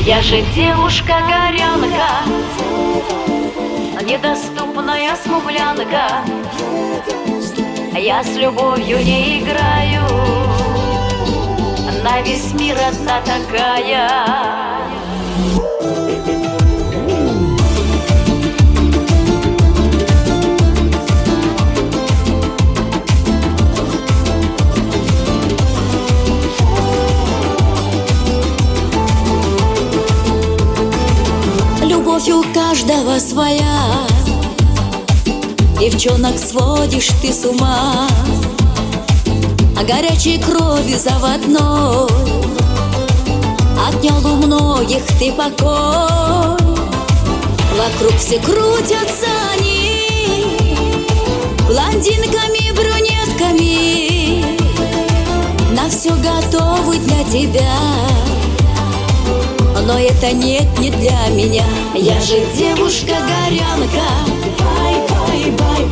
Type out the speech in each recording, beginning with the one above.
Я же девушка-горянка, недоступная смуглянка. Я с любовью не играю, на весь мир одна такая. Любовь у каждого своя, девчонок сводишь ты с ума, а горячей крови заводной отнял у многих ты покой. Вокруг все крутятся они, блондинками, брюнетками, на все готовы для тебя. Но это нет, не для меня. Я же девушка-горянка,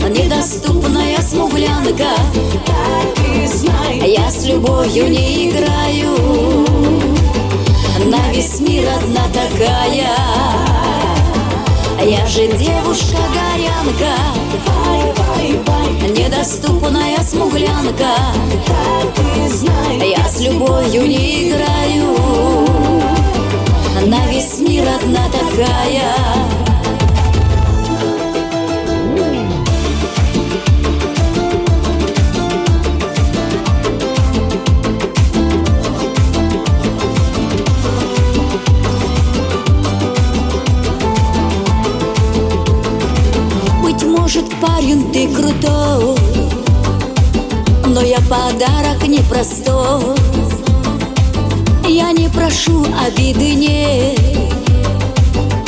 недоступная смуглянка. Я с любовью не играю, на весь мир одна такая. Я же девушка-горянка, недоступная смуглянка. Я с любовью не играю, на весь мир одна такая. Быть может, парень, ты крутой, но я подарок непростой. Я не прошу обиды,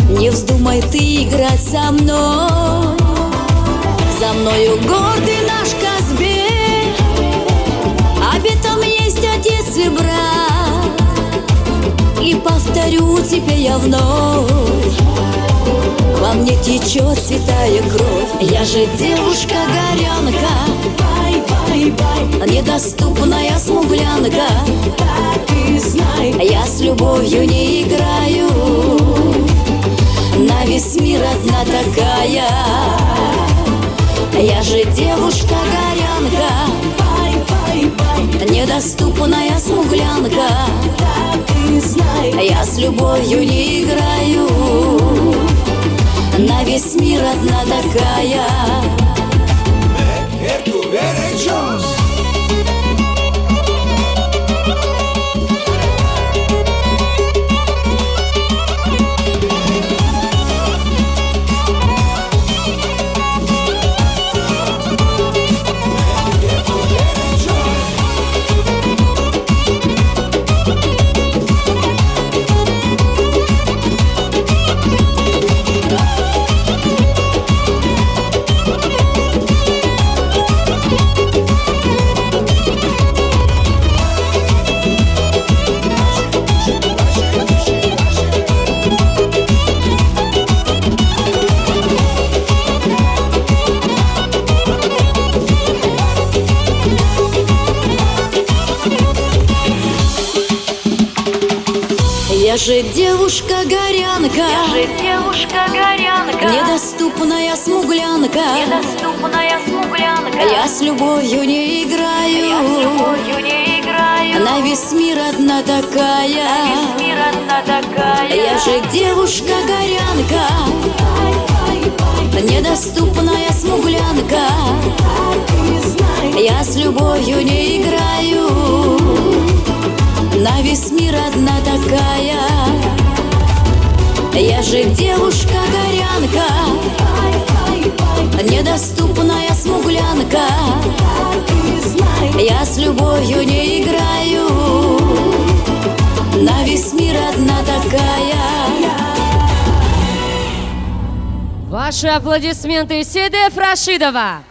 не вздумай ты играть со мной. За мною гордый наш Казбек, обетом есть отец и брат. И повторю тебе я вновь, во мне течет святая кровь. Я же девушка-горянка, недоступная смуглянка. Я с любовью не играю, на весь мир одна такая. Я же девушка-горянка, недоступная смуглянка. Я с любовью не играю, на весь мир одна такая. Я же девушка-горянка, недоступная смуглянка. Я с любовью не играю, на весь мир одна такая. Я же девушка-горянка, недоступная смуглянка. Я с любовью не играю, на весь мир одна такая. Я же девушка-горянка, недоступная смуглянка. Я с любовью не играю, на весь мир одна такая. Ваши аплодисменты, Седеф Рашидова.